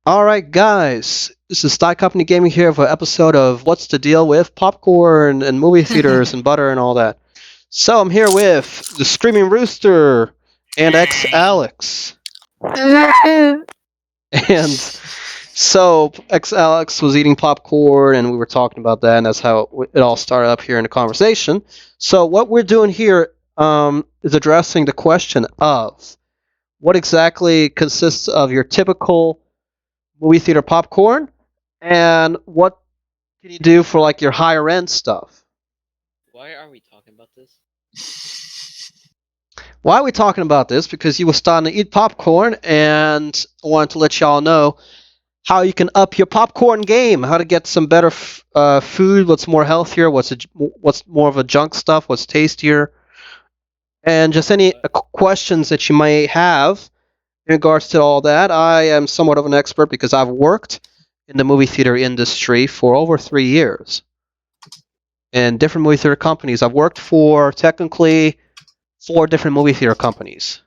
All right, guys. This is Sty Company Gaming here for an episode of What's the Deal with Popcorn and movie theaters and butter and all that. So I'm here with the Screaming Rooster and ex Alex. And so ex Alex was eating popcorn and we were talking about that, and that's how it all started up here in the conversation. So what we're doing here is addressing the question of what exactly consists of your typical movie theater popcorn, and what can you do for like your higher end stuff? Why are we talking about this? Why are we talking about this? Because you were starting to eat popcorn, and I wanted to let y'all know how you can up your popcorn game, how to get some better food, what's more healthier, what's more of a junk stuff, what's tastier, and just any questions that you may have in regards to all that. I am somewhat of an expert because I've worked in the movie theater industry for over 3 years in different movie theater companies. I've worked for technically four different movie theater companies.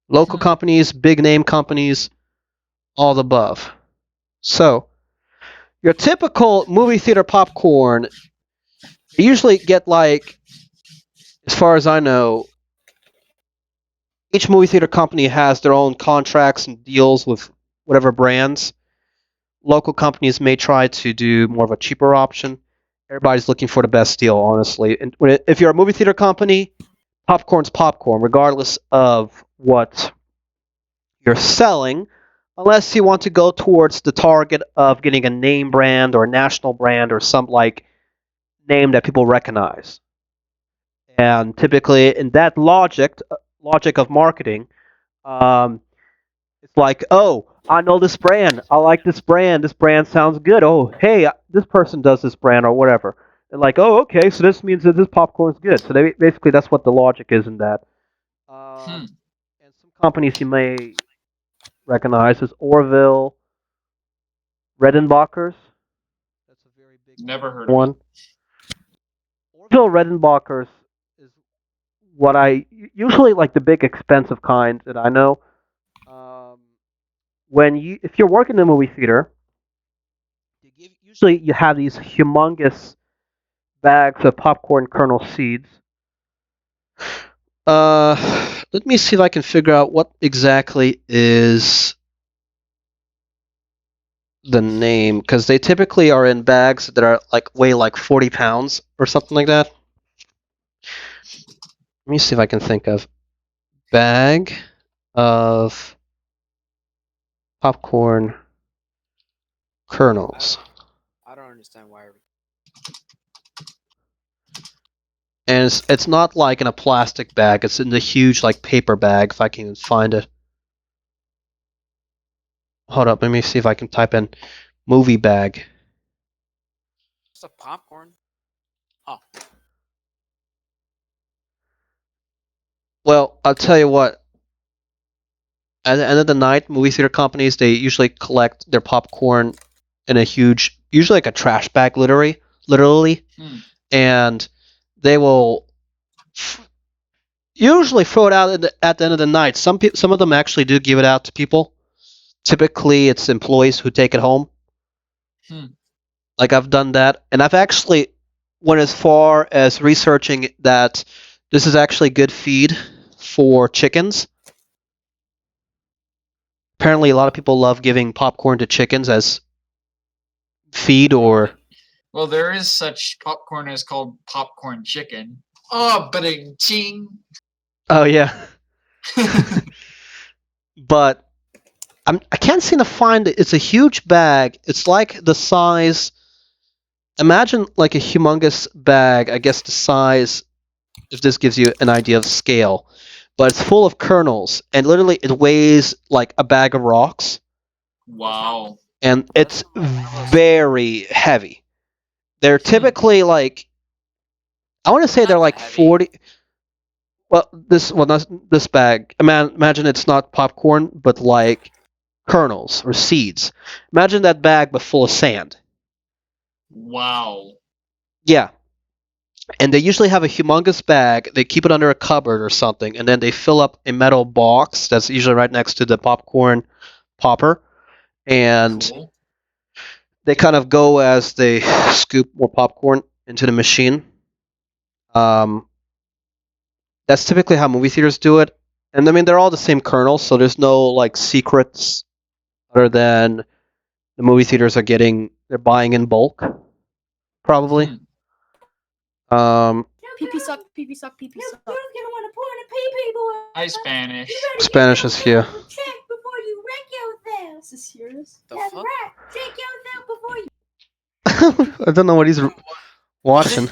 Local companies, big name companies, all the above. So, your typical movie theater popcorn, you usually get like, as far as I know, each movie theater company has their own contracts and deals with whatever brands. Local companies may try to do more of a cheaper option. Everybody's looking for the best deal, honestly. And if you're a movie theater company, popcorn's popcorn, regardless of what you're selling, unless you want to go towards the target of getting a name brand or a national brand or some like name that people recognize. And typically, in that logic of marketing, um, it's like, oh, I know this brand. I like this brand. This brand sounds good. Oh, hey, this person does this brand or whatever. And like, oh, okay, so this means that this popcorn's good. So basically, that's what the logic is in that. Hmm. And some companies you may recognize as Orville, Redenbachers. That's a very big Never heard of it. one. Orville Redenbachers is what I usually like the big expensive kind that I know. Um, if you're working in a movie theater, usually you have these humongous bags of popcorn kernel seeds. Let me see if I can figure out what exactly is the name, because they typically are in bags that are like weigh like 40 pounds or something like that. Let me see if I can think of bag of popcorn kernels. I don't understand why. And it's not like in a plastic bag, it's in the huge like paper bag, if I can find it. Hold up, let me see if I can type in movie bag. It's a popcorn. Oh, Well, I'll tell you what, at the end of the night, movie theater companies, they usually collect their popcorn in a huge, usually like a trash bag, literally, and they will usually throw it out at the end of the night. Some of them actually do give it out to people. Typically, it's employees who take it home. Like I've done that, and I've actually went as far as researching that this is actually good feed for chickens. Apparently, a lot of people love giving popcorn to chickens as feed or. Well, there is such popcorn as called popcorn chicken. Oh, but ching. Oh yeah. But I can't seem to find it. It's a huge bag. It's like the size. Imagine like a humongous bag. I guess the size, if this gives you an idea of scale, but it's full of kernels, and literally it weighs like a bag of rocks. Wow. And it's very heavy. They're typically like, I want to say they're like 40. Well, not this bag. Imagine it's not popcorn, but like kernels or seeds. Imagine that bag, but full of sand. Wow. Yeah. And they usually have a humongous bag. They keep it under a cupboard or something, and then they fill up a metal box that's usually right next to the popcorn popper. and Cool. they kind of go as they scoop more popcorn into the machine. Um, that's typically how movie theaters do it, and I mean they're all the same kernel, so there's no like secrets other than the movie theaters they're buying in bulk, probably. Hmm. Pee suck, pee suck, pee suck. Hi, Spanish. Spanish is here. Check before you wreck yourself. Is this serious? The That's fuck? right. Check yourself before you. I don't know what he's watching,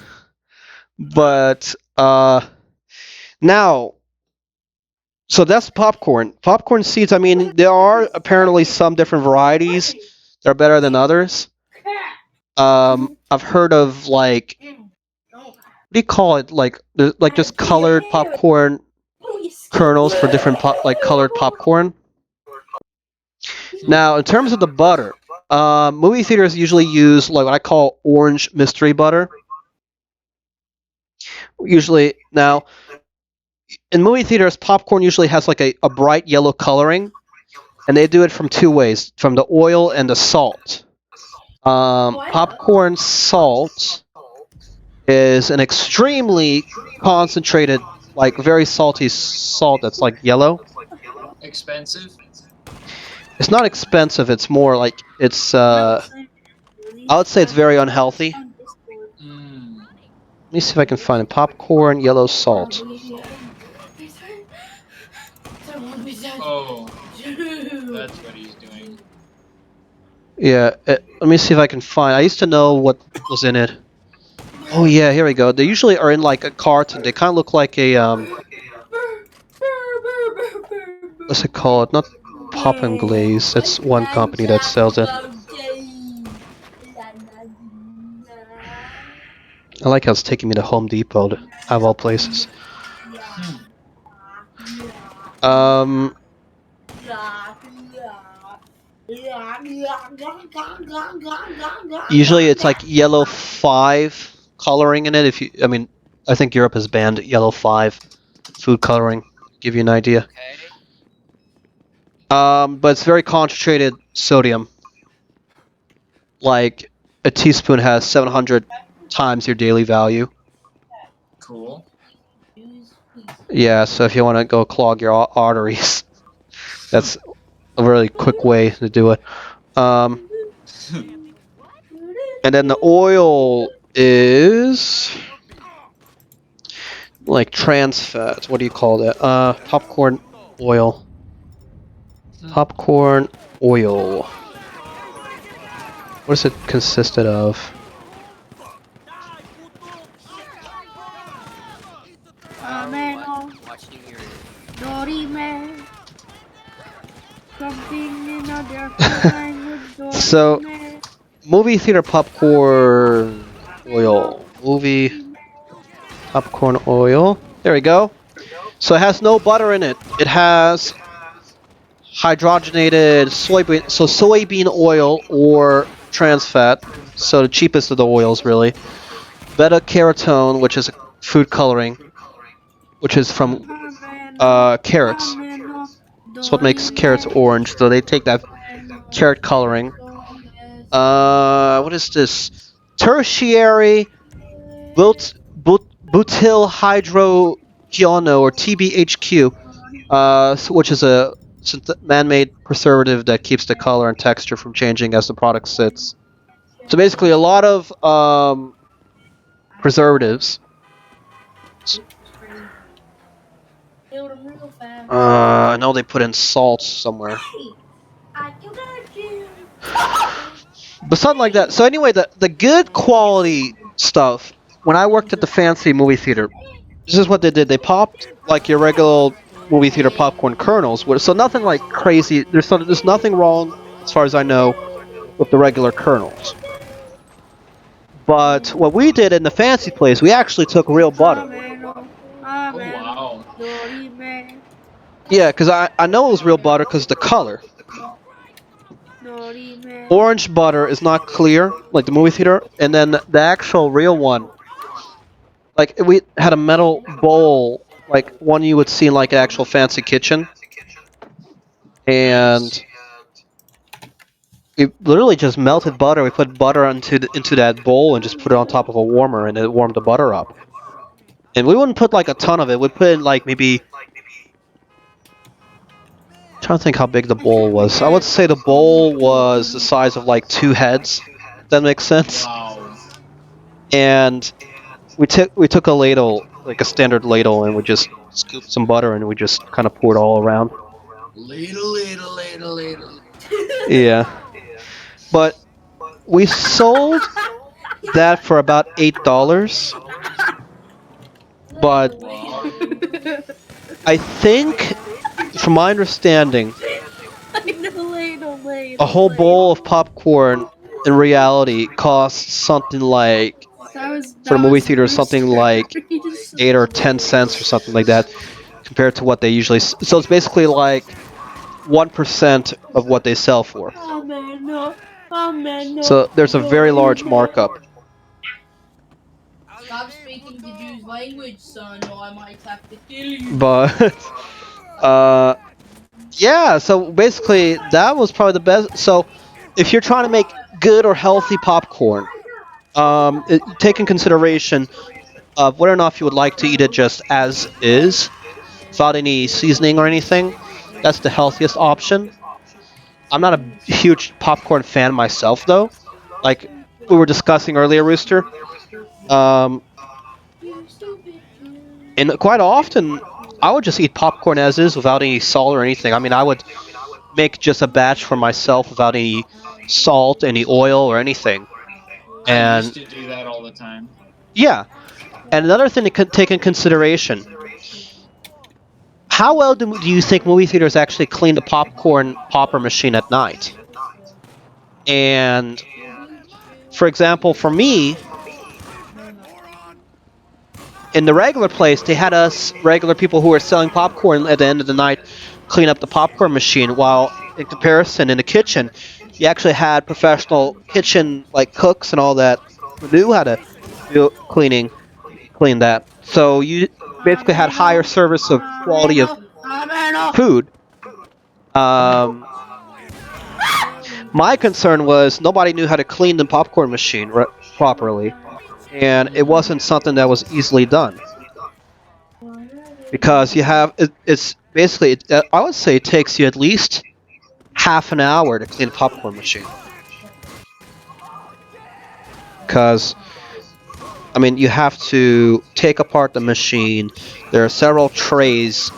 but now, so that's popcorn. Popcorn seeds. I mean, there are apparently some different varieties that are better than others. I've heard of like, what do you call it? Like just colored popcorn kernels for different like colored popcorn. Now, in terms of the butter, movie theaters usually use like what I call orange mystery butter. Usually, now in movie theaters, popcorn usually has like a bright yellow coloring, and they do it from two ways: from the oil and the salt. Popcorn salt is an extremely concentrated, like very salty salt that's like yellow. Expensive. It's not expensive. It's more like it's. I would say it's very unhealthy. Mm. Let me see if I can find it. Popcorn yellow salt. Oh, that's what he's doing. Yeah, let me see if I can find. I used to know what was in it. Oh yeah, here we go. They usually are in like a carton. They kind of look like a what's it called? Not Pop and Glaze. That's one company that sells it. I like how it's taking me to Home Depot, out of all places. Usually it's like yellow 5 coloring in it. I mean, I think Europe has banned yellow 5 food coloring. Give you an idea. Okay. But it's very concentrated sodium. Like a teaspoon has 700 times your daily value. Cool. Yeah, so if you want to go clog your arteries, that's a really quick way to do it. And then the oil is like trans fat. What do you call that? Popcorn oil. Popcorn oil. What does it consisted of? Watching your. So, movie theater popcorn oil. Movie popcorn oil. There we go. So it has no butter in it. It has hydrogenated soybean oil or trans fat. So the cheapest of the oils, really. Beta carotene, which is a food coloring, which is from carrots. That's what makes carrots orange. So they take that carrot coloring. What is this? Tertiary butyl hydroquinone, or TBHQ, which is a man-made preservative that keeps the color and texture from changing as the product sits. So basically, a lot of preservatives. I know they put in salt somewhere. But something like that. So anyway, the good quality stuff, when I worked at the fancy movie theater, this is what they did. They popped like your regular movie theater popcorn kernels. So nothing like crazy. There's nothing wrong, as far as I know, with the regular kernels. But what we did in the fancy place, we actually took real butter. Oh, wow. Yeah, because I know it was real butter because the color. Orange butter is not clear, like the movie theater, and then the actual real one, like we had a metal bowl, like one you would see in like an actual fancy kitchen, and We literally just melted butter. We put butter into that bowl and just put it on top of a warmer, and it warmed the butter up. And we wouldn't put like a ton of it. We'd put in like maybe. Trying to think how big the bowl was. I would say the bowl was the size of like 2 heads. If that makes sense. Wow. And we took a ladle, like a standard ladle, and we just scooped some butter and we just kind of poured all around. Ladle. Yeah. But we sold that for about $8. But Wow. I think, from my understanding, a whole bowl of popcorn in reality costs something like, for the movie theater, something like 8 or 10 cents or something like that, compared to what they usually. So it's basically like 1% of what they sell for. Oh man, no. Oh man, no. So there's a very large markup. Stop speaking the Jews' language, son, or I might have to kill you. But yeah, so basically that was probably the best. So if you're trying to make good or healthy popcorn, take in consideration of whether or not you would like to eat it just as is, without any seasoning or anything. That's the healthiest option. I'm not a huge popcorn fan myself, though. Like we were discussing earlier, Rooster. And quite often, I would just eat popcorn as is without any salt or anything. I mean, I would make just a batch for myself without any salt, any oil, or anything. I And used to do that all the time. yeah, and another thing to take in consideration: how well do you think movie theaters actually clean the popcorn popper machine at night? And for example, for me, in the regular place, they had us regular people who were selling popcorn at the end of the night clean up the popcorn machine, while in comparison, in the kitchen, you actually had professional kitchen like cooks and all that who knew how to clean that. So you basically had higher service of quality of food. My concern was nobody knew how to clean the popcorn machine properly, and it wasn't something that was easily done. Because you have, it's basically, I would say it takes you at least half an hour to clean a popcorn machine. Because, I mean, you have to take apart the machine. There are several trays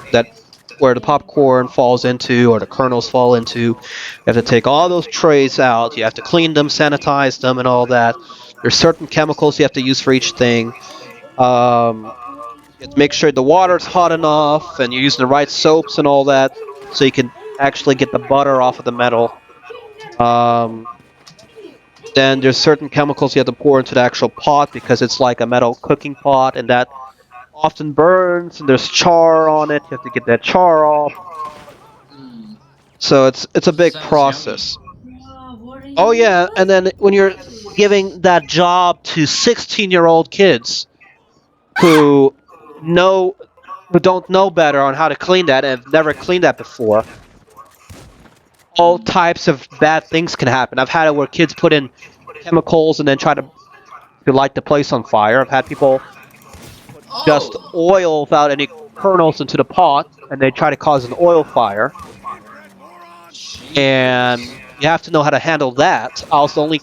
where the popcorn falls into or the kernels fall into. You have to take all those trays out. You have to clean them, sanitize them, and all that. There's certain chemicals you have to use for each thing. You have to make sure the water's hot enough and you're using the right soaps and all that so you can actually get the butter off of the metal. Then there's certain chemicals you have to pour into the actual pot because it's like a metal cooking pot, and that often burns, and there's char on it. You have to get that char off. Mm. So it's a big Sounds process. Oh yeah, and then when you're giving that job to 16-year-old kids who don't know better on how to clean that and have never cleaned that before, all types of bad things can happen. I've had it where kids put in chemicals and then try to light the place on fire. I've had people just oil without any kernels into the pot, and they try to cause an oil fire. And you have to know how to handle that. I was the only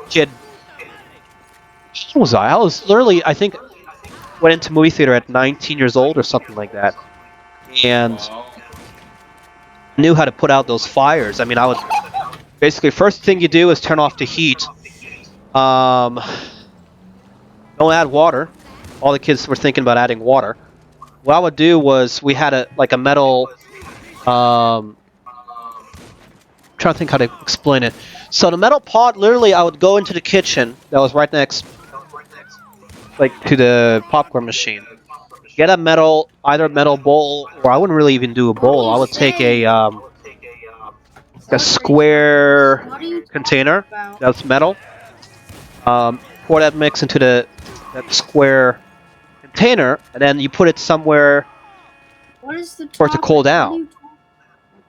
kid. How was I? I was literally, I think, went into movie theater at 19 years old or something like that, and knew how to put out those fires. I mean, I would basically, first thing you do is turn off the heat. Don't add water. All the kids were thinking about adding water. What I would do was, we had a metal. I'm trying to think how to explain it. So the metal pot, literally, I would go into the kitchen that was right next, like, to the popcorn machine. Get either a metal bowl, or I wouldn't really even do a bowl. I would take a square container that's metal. Pour that mix into that square container, and then you put it somewhere What is the for it to cool down.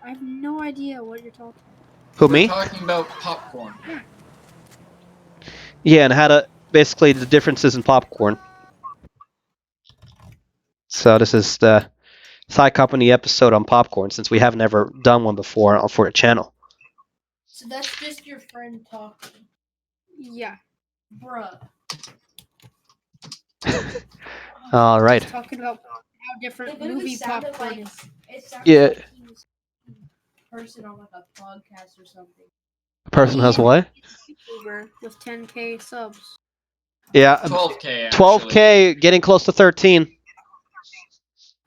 I have no idea what you're talking Who, We're me? talking about popcorn. Yeah, and how to basically the differences in popcorn. So this is the Thigh Company episode on popcorn, since we haven't ever done one before for a channel. So that's just your friend talking. Yeah. Bruh. All right. Talking about how different It literally movie sounded popcorn like is. it sounded Yeah. like he was a person on like a podcast or something. A person has Yeah. what? YouTuber with 10K subs. Yeah, 12K. Actually. 12K, getting close to 13.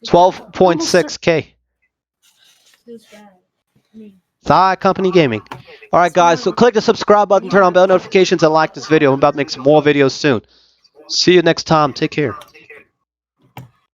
12.6K. Who's bad? Me. Thigh Company Gaming. All right, guys. So click the subscribe button, turn on bell notifications, and like this video. I'm about to make some more videos soon. See you next time. Take care.